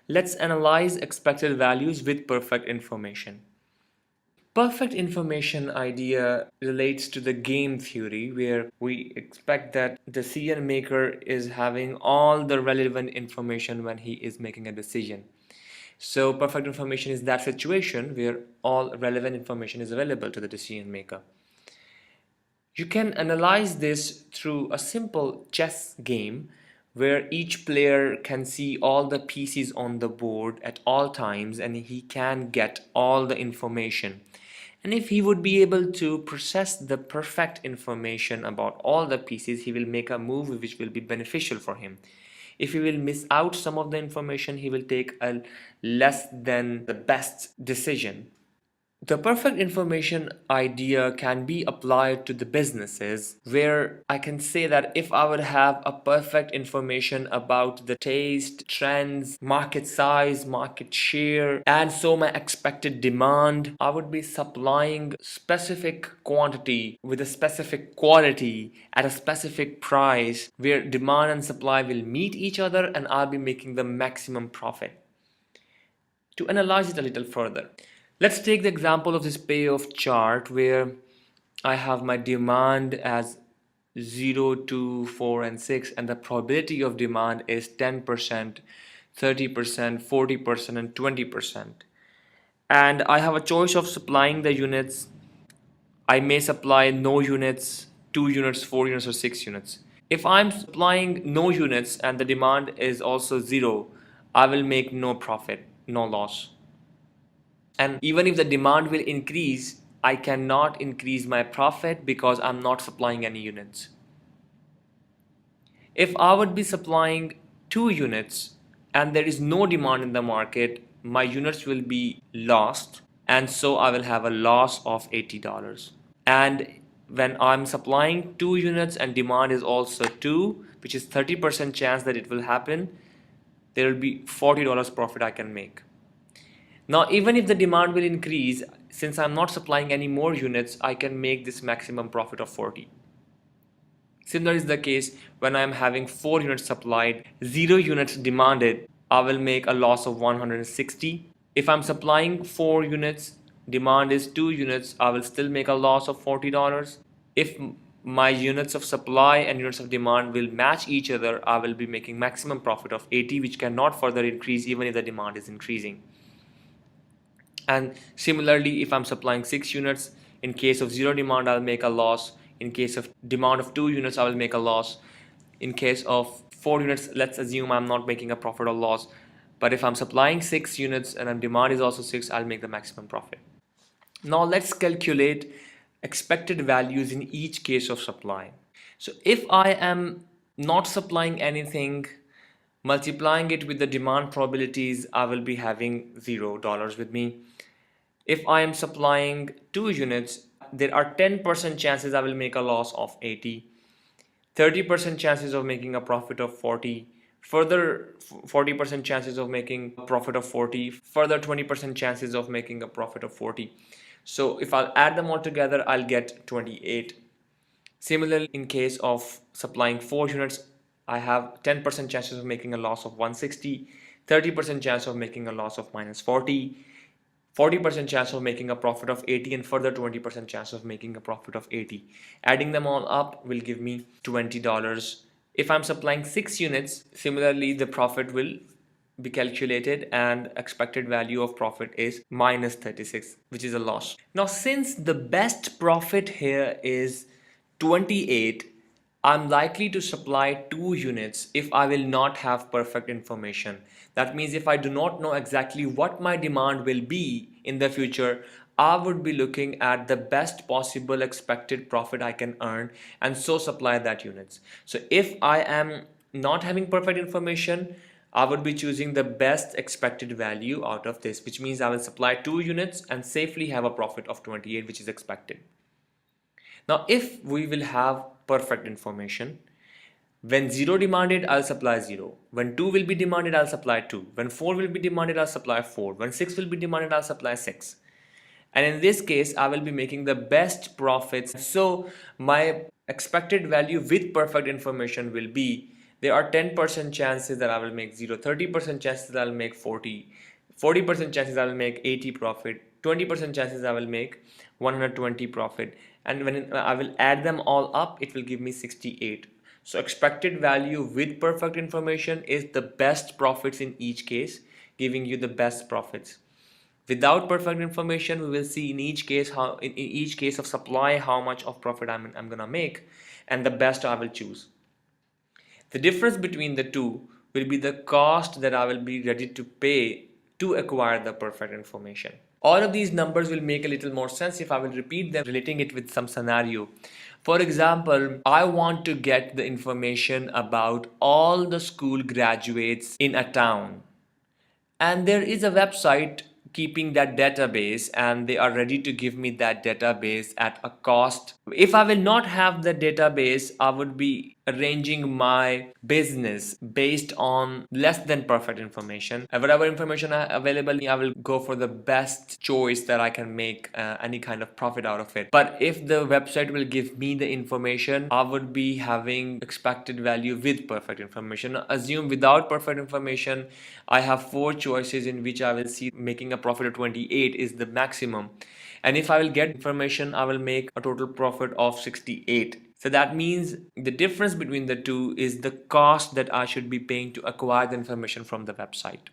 Let's analyze expected values with perfect information. Perfect information idea relates to the game theory where we expect that the decision maker is having all the relevant information when he is making a decision. So perfect information is that situation where all relevant information is available to the decision maker. You can analyze this through a simple chess game where each player can see all the pieces on the board at all times and he can get all the information. And if he would be able to process the perfect information about all the pieces, he will make a move which will be beneficial for him. If he will miss out some of the information, he will take a less than the best decision. The perfect information idea can be applied to the businesses where I can say that if I would have a perfect information about the taste, trends, market size, market share, and so my expected demand, I would be supplying specific quantity with a specific quality at a specific price where demand and supply will meet each other and I'll be making the maximum profit. To analyze it a little further, let's take the example of this payoff chart where I have my demand as 0, 2, 4, and 6, and the probability of demand is 10%, 30%, 40%, and 20%. And I have a choice of supplying the units. I may supply no units, 2 units, 4 units, or 6 units. If I'm supplying no units and the demand is also 0, I will make no profit, no loss. And even if the demand will increase, I cannot increase my profit because I'm not supplying any units. If I would be supplying 2 units and there is no demand in the market, my units will be lost and so I will have a loss of $80. And when I'm supplying 2 units and demand is also 2, which is 30% chance that it will happen, there will be $40 profit I can make. Now, even if the demand will increase, since I'm not supplying any more units, I can make this maximum profit of 40. Similar is the case when I'm having 4 units supplied, 0 units demanded, I will make a loss of 160. If I'm supplying 4 units, demand is 2 units, I will still make a loss of $40. If my units of supply and units of demand will match each other, I will be making maximum profit of 80, which cannot further increase even if the demand is increasing. And similarly, if I'm supplying 6 units, in case of 0 demand, I'll make a loss. In case of demand of 2 units, I will make a loss. In case of 4 units, let's assume I'm not making a profit or loss. But if I'm supplying 6 units and demand is also 6, I'll make the maximum profit. Now let's calculate expected values in each case of supply. So if I am not supplying anything, multiplying it with the demand probabilities, I will be having $0 with me. If I am supplying 2 units, there are 10% chances I will make a loss of 80, 30% chances of making a profit of 40, further 40% chances of making a profit of 40, further 20% chances of making a profit of 40. So if I'll add them all together, I'll get 28. Similarly, in case of supplying 4 units, I have 10% chances of making a loss of 160, 30% chance of making a loss of minus 40, 40% chance of making a profit of 80, and further 20% chance of making a profit of 80. Adding them all up will give me $20. If I'm supplying 6 units, similarly the profit will be calculated and expected value of profit is minus 36, which is a loss. Now since the best profit here is 28, I'm likely to supply 2 units if I will not have perfect information. That means if I do not know exactly what my demand will be in the future, I would be looking at the best possible expected profit I can earn and so supply that units. So if I am not having perfect information, I would be choosing the best expected value out of this, which means I will supply 2 units and safely have a profit of 28, which is expected. Now, if we will have perfect information, when 0 demanded, I'll supply 0. When 2 will be demanded, I'll supply 2. When 4 will be demanded, I'll supply 4. When 6 will be demanded, I'll supply 6. And in this case, I will be making the best profits. So my expected value with perfect information will be there are 10% chances that I will make 0, 30% chances that I'll make 40, 40% chances I will make 80 profit, 20% chances I will make 120 profit, and when I will add them all up, it will give me 68. So expected value with perfect information is the best profits in each case, giving you the best profits. Without perfect information, we will see in each case how in each case of supply how much of profit I'm gonna make, and the best I will choose. The difference between the two will be the cost that I will be ready to pay to acquire the perfect information. All of these numbers will make a little more sense if I will repeat them, relating it with some scenario. For example, I want to get the information about all the school graduates in a town, and there is a website keeping that database, and they are ready to give me that database at a cost. If I will not have the database, I would be arranging my business based on less than perfect information. Whatever information available, I will go for the best choice that I can make any kind of profit out of it. But if the website will give me the information, I would be having expected value with perfect information. Assume without perfect information, I have 4 choices in which I will see making a profit of 28 is the maximum. And if I will get information, I will make a total profit of 68. So that means the difference between the two is the cost that I should be paying to acquire the information from the website.